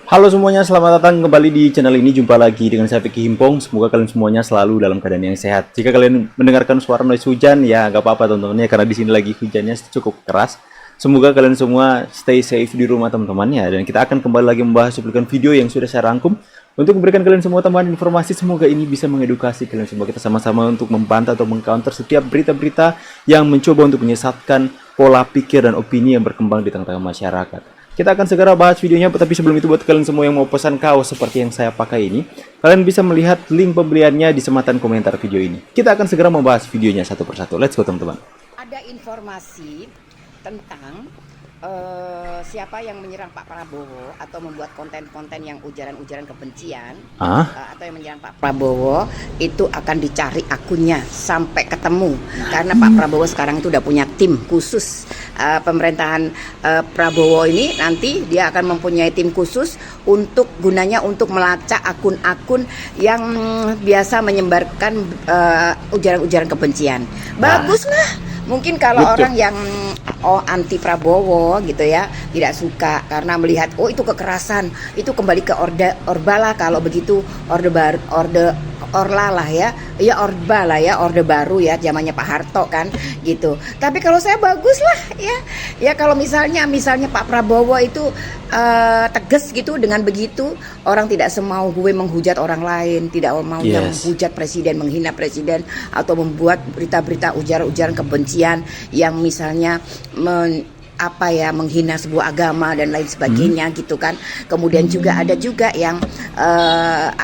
Halo semuanya, selamat datang kembali di channel ini. Jumpa lagi dengan saya Vicky Himpong. Semoga kalian semuanya selalu dalam keadaan yang sehat. Jika kalian mendengarkan suara noise hujan, ya nggak apa-apa teman-teman ya, karena di sini lagi hujannya cukup keras. Semoga kalian semua stay safe di rumah teman-teman ya. Dan kita akan kembali lagi membahas cuplikan video yang sudah saya rangkum untuk memberikan kalian semua tambahan informasi. Semoga ini bisa mengedukasi kalian semua. Kita sama-sama untuk membantah atau mengcounter setiap berita-berita yang mencoba untuk menyesatkan pola pikir dan opini yang berkembang di tengah-tengah masyarakat. Kita akan segera bahas videonya, tapi sebelum itu buat kalian semua yang mau pesan kaos seperti yang saya pakai ini, kalian bisa melihat link pembeliannya di sematan komentar video ini. Kita akan segera membahas videonya satu persatu. Let's go teman-teman. Ada informasi tentang siapa yang menyerang Pak Prabowo atau membuat konten-konten yang ujaran-ujaran kebencian atau yang menyerang Pak Prabowo itu akan dicari akunnya sampai ketemu, karena Pak Prabowo sekarang itu udah punya tim khusus. Pemerintahan Prabowo ini nanti dia akan mempunyai tim khusus untuk gunanya untuk melacak akun-akun yang biasa menyebarkan ujaran-ujaran kebencian. Bagus lah. Mungkin kalau orang yang anti Prabowo gitu ya, tidak suka karena melihat itu kekerasan, itu kembali ke Orba lah, kalau begitu Orla lah ya, Orba lah ya, Orde Baru ya, zamannya Pak Harto kan gitu. Tapi kalau saya bagus lah ya kalau misalnya Pak Prabowo itu tegas gitu, dengan begitu orang tidak semau gue menghujat orang lain, tidak maunya menghujat presiden, menghina presiden, atau membuat berita-berita ujaran-ujaran kebencian yang misalnya menghina sebuah agama dan lain sebagainya gitu kan. Kemudian juga ada juga yang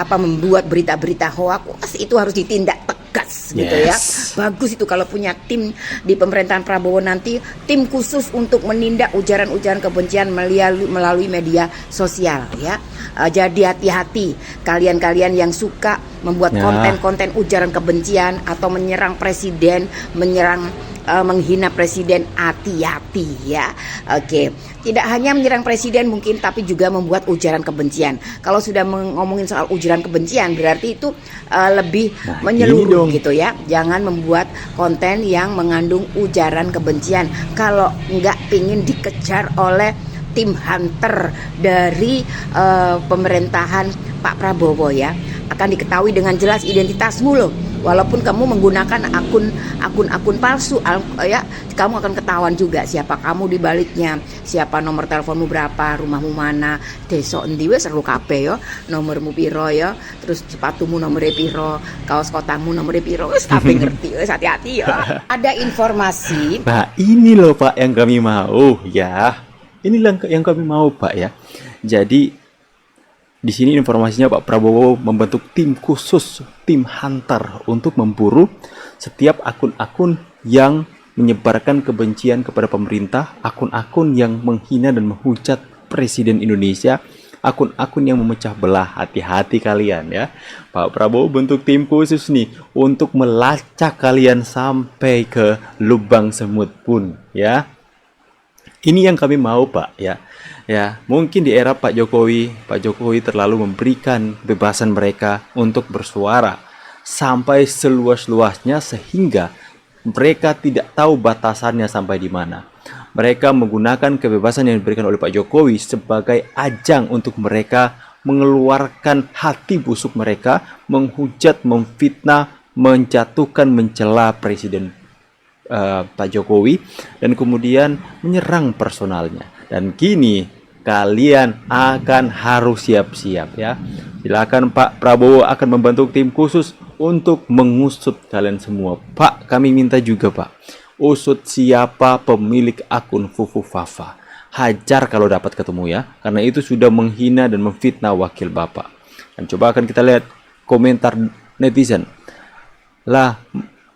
membuat berita-berita hoax, itu harus ditindak tegas gitu ya. Bagus itu kalau punya tim di pemerintahan Prabowo nanti, tim khusus untuk menindak ujaran-ujaran kebencian melalui media sosial ya. Jadi hati-hati kalian-kalian yang suka membuat konten-konten ujaran kebencian atau menyerang presiden, menghina presiden, hati-hati ya. Oke, tidak hanya menyerang presiden mungkin, tapi juga membuat ujaran kebencian. Kalau sudah ngomongin soal ujaran kebencian, berarti itu lebih menyeluruh gitu ya. Jangan membuat konten yang mengandung ujaran kebencian kalau nggak pingin dikejar oleh tim hunter dari pemerintahan Pak Prabowo ya. Akan diketahui dengan jelas identitasmu loh. Walaupun kamu menggunakan akun palsu ya, kamu akan ketahuan juga siapa kamu di baliknya, siapa nomor teleponmu berapa, rumahmu mana, desa endi wis seru kabeh ya, nomormu piro ya, terus sepatumu nomor piro, kaos kotamu nomor piro, wis kabeh ngerti, wis hati-hati ya. Ada informasi. Nah, ini loh Pak yang kami mau ya. Inilah yang kami mau Pak ya. Jadi di sini informasinya Pak Prabowo membentuk tim khusus, tim hunter untuk memburu setiap akun-akun yang menyebarkan kebencian kepada pemerintah, akun-akun yang menghina dan menghujat Presiden Indonesia, akun-akun yang memecah belah. Hati-hati kalian ya. Pak Prabowo bentuk tim khusus nih untuk melacak kalian sampai ke lubang semut pun ya. Ini yang kami mau Pak ya. Ya, mungkin di era Pak Jokowi terlalu memberikan kebebasan mereka untuk bersuara sampai seluas-luasnya sehingga mereka tidak tahu batasannya sampai di mana. Mereka menggunakan kebebasan yang diberikan oleh Pak Jokowi sebagai ajang untuk mereka mengeluarkan hati busuk mereka, menghujat, memfitnah, menjatuhkan, mencela Presiden Pak Jokowi, dan kemudian menyerang personalnya. Dan kini kalian akan harus siap-siap ya. Silakan Pak Prabowo akan membentuk tim khusus untuk mengusut kalian semua. Pak, kami minta juga Pak, usut siapa pemilik akun Fufu Fafa. Hajar kalau dapat ketemu ya, karena itu sudah menghina dan memfitnah wakil Bapak. Dan coba akan kita lihat komentar netizen. Lah,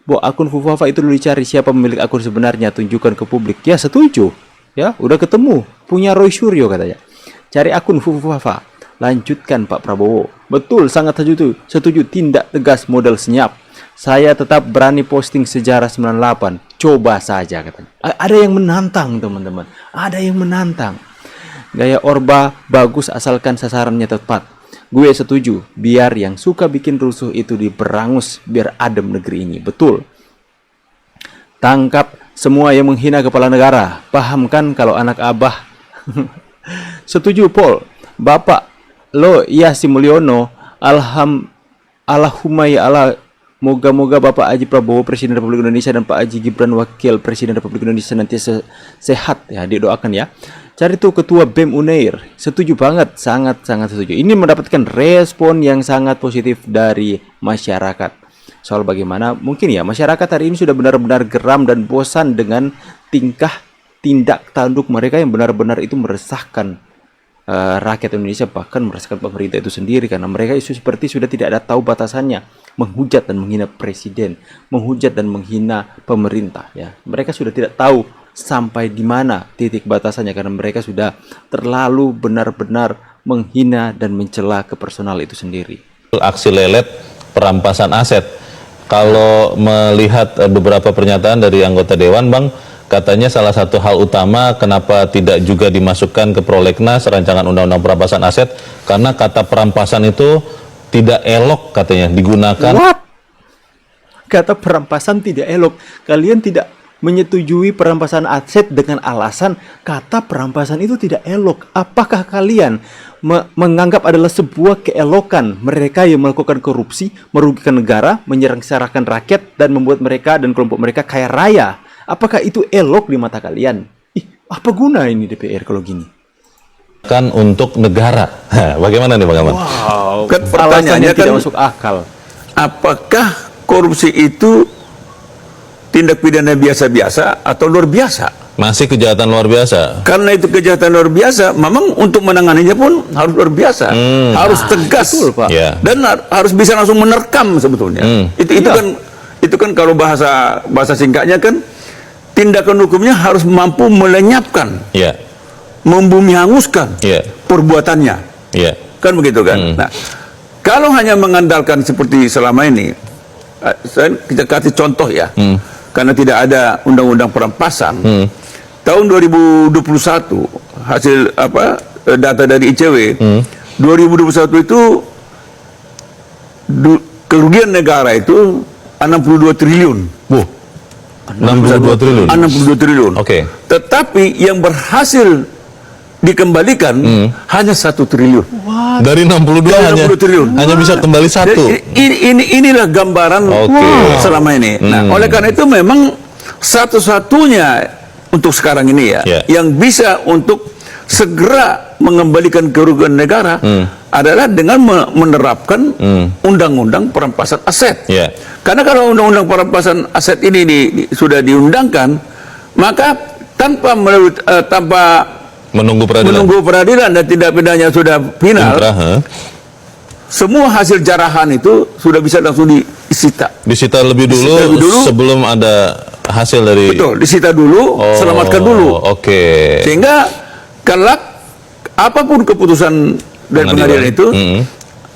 akun Fufu Fafa itu dulu dicari, siapa pemilik akun sebenarnya, tunjukkan ke publik. Ya, setuju. Ya, udah ketemu, punya Roy Suryo katanya. Cari akun Fufu Fafa. Lanjutkan Pak Prabowo. Betul, sangat setuju, tindak tegas model senyap. Saya tetap berani posting sejarah 98. Coba saja katanya. Ada yang menantang teman-teman. Ada yang menantang. Gaya Orba bagus asalkan sasarannya tepat. Gue setuju, biar yang suka bikin rusuh itu diberangus biar adem negeri ini. Betul. Tangkap semua yang menghina kepala negara. Paham kan kalau anak abah? Setuju Pol. Bapak lo iya si Mulyono, Allahumma ya Allah, moga-moga Bapak Haji Prabowo Presiden Republik Indonesia dan Pak Haji Gibran Wakil Presiden Republik Indonesia nanti sehat ya, didoakan ya. Cari tuh Ketua BEM Unair, setuju banget, sangat-sangat setuju. Ini mendapatkan respon yang sangat positif dari masyarakat. Soal bagaimana mungkin ya masyarakat hari ini sudah benar-benar geram dan bosan dengan tindak tanduk mereka yang benar-benar itu meresahkan rakyat Indonesia, bahkan meresahkan pemerintah itu sendiri, karena mereka isu seperti sudah tidak ada tahu batasannya, menghujat dan menghina presiden, menghujat dan menghina pemerintah ya. Mereka sudah tidak tahu sampai di mana titik batasannya, karena mereka sudah terlalu benar-benar menghina dan mencela ke personal itu sendiri. Aksi lelet perampasan aset. Kalau melihat beberapa pernyataan dari anggota Dewan, Bang, katanya salah satu hal utama kenapa tidak juga dimasukkan ke prolegnas rancangan undang-undang perampasan aset, karena kata perampasan itu tidak elok katanya digunakan. What? Kata perampasan tidak elok. Kalian tidak menyetujui perampasan aset dengan alasan kata perampasan itu tidak elok. Apakah kalian menganggap adalah sebuah keelokan mereka yang melakukan korupsi, merugikan negara, menyengsarakan rakyat, dan membuat mereka dan kelompok mereka kaya raya? Apakah itu elok di mata kalian? Apa guna ini DPR kalau gini? Kan untuk negara. Bagaimana nih Bang Ahmad? Wow, Kan alasannya pertanyaannya tidak kan, masuk akal. apakah korupsi itu tindak pidana biasa-biasa atau luar biasa? Masih kejahatan luar biasa. Karena itu kejahatan luar biasa, memang untuk menanganinya pun harus luar biasa, harus tegas, betul, Pak. Ya. dan harus bisa langsung menerkam sebetulnya. Itu kan kalau bahasa singkatnya kan, tindakan hukumnya harus mampu melenyapkan, Ya. membumi hanguskan Ya. perbuatannya, Ya. kan begitu kan? Nah, kalau hanya mengandalkan seperti selama ini, kita kasih contoh ya, karena tidak ada undang-undang perampasan. Tahun 2021 hasil data dari ICW, 2021 itu kerugian negara itu 62 triliun. Wuh. 62 triliun. 62 triliun. Oke. Tetapi yang berhasil dikembalikan hanya 1 triliun. Dari 62 Dari hanya 60 triliun. hanya bisa kembali satu. Inilah gambaran selama ini. Nah, oleh karena itu memang satu-satunya untuk sekarang ini ya, Ya. yang bisa untuk segera mengembalikan kerugian negara adalah dengan menerapkan undang-undang perampasan aset. Ya. Karena kalau undang-undang perampasan aset ini sudah diundangkan, maka tanpa Menunggu peradilan. peradilan dan tindak pidananya sudah final, Inkrah, semua hasil jarahan itu sudah bisa langsung disita. disita lebih dulu, Disita lebih dulu. sebelum ada hasil dari. Betul, disita dulu, selamatkan dulu. Oke. Sehingga kelak apapun keputusan dari pengadilan itu,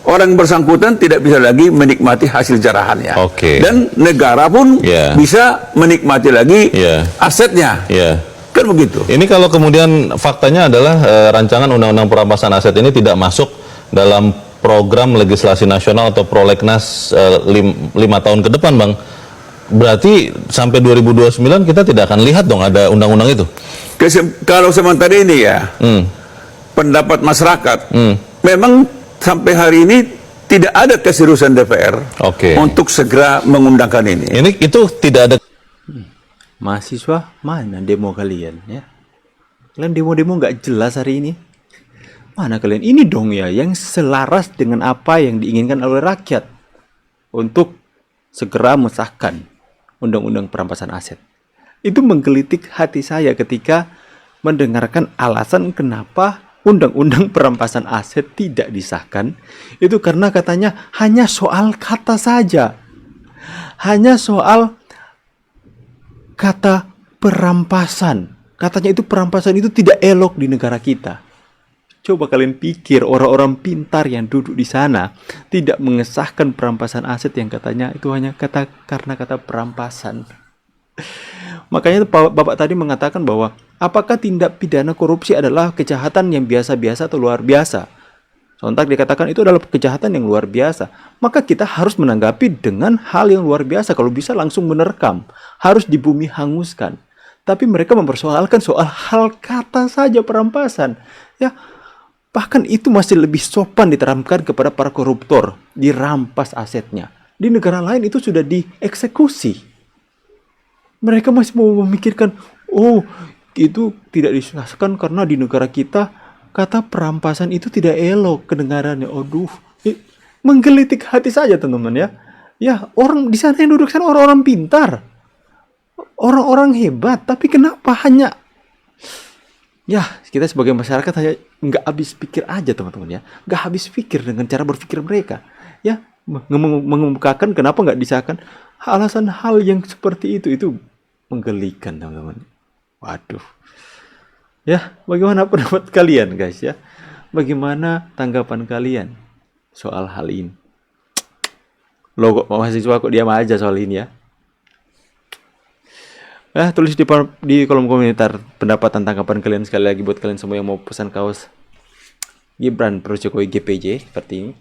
orang bersangkutan tidak bisa lagi menikmati hasil jarahannya. Oke. Dan negara pun Ya. bisa menikmati lagi Ya. asetnya. Ya. Kan begitu. Ini kalau kemudian faktanya adalah rancangan undang-undang perampasan aset ini tidak masuk dalam program legislasi nasional atau prolegnas 5 tahun ke depan, Bang. Berarti sampai 2029 kita tidak akan lihat dong ada undang-undang itu. Kalau sementara ini ya, pendapat masyarakat, memang sampai hari ini tidak ada keseriusan DPR Oke. untuk segera mengundangkan ini. Ini itu tidak ada. Mahasiswa, mana demo kalian ya? Kalian demo-demo nggak jelas hari ini. Mana kalian? Ini dong ya yang selaras dengan apa yang diinginkan oleh rakyat untuk segera mensahkan undang-undang perampasan aset. Itu menggelitik hati saya ketika mendengarkan alasan kenapa undang-undang perampasan aset tidak disahkan. Itu karena katanya hanya soal kata saja. Hanya soal kata perampasan. Katanya itu perampasan itu tidak elok di negara kita. Coba kalian pikir orang-orang pintar yang duduk di sana tidak mengesahkan perampasan aset yang katanya itu hanya karena kata perampasan. Makanya Bapak tadi mengatakan bahwa apakah tindak pidana korupsi adalah kejahatan yang biasa-biasa atau luar biasa? Sontak dikatakan itu adalah kejahatan yang luar biasa. Maka kita harus menanggapi dengan hal yang luar biasa. Kalau bisa langsung menerkam. Harus dibumi hanguskan. Tapi mereka mempersoalkan soal hal kata saja perampasan. Ya, Bahkan itu masih lebih sopan diterapkan kepada para koruptor, dirampas asetnya. Di negara lain itu sudah dieksekusi. Mereka masih mau memikirkan, oh itu tidak disahkan karena di negara kita kata perampasan itu tidak elok kedengarannya. Aduh, menggelitik hati saja teman-teman ya. Ya, orang di sana yang duduk sana orang-orang pintar, orang-orang hebat, tapi kenapa hanya ya kita sebagai masyarakat hanya nggak habis pikir aja teman-teman ya, nggak habis pikir dengan cara berpikir mereka ya, mengemukakan kenapa nggak disahkan, alasan hal yang seperti itu menggelikan teman-teman. Waduh ya, bagaimana pendapat kalian guys ya, bagaimana tanggapan kalian soal hal ini? Lo kok mahasiswa kok diam aja soal ini ya? Tulis di kolom komentar pendapat dan tanggapan kalian. Sekali lagi buat kalian semua yang mau pesan kaos Gibran Terus Jokowi GPJ seperti ini,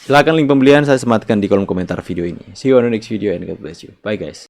silahkan link pembelian saya sematkan di kolom komentar video ini. See you on the next video and God bless you. Bye guys.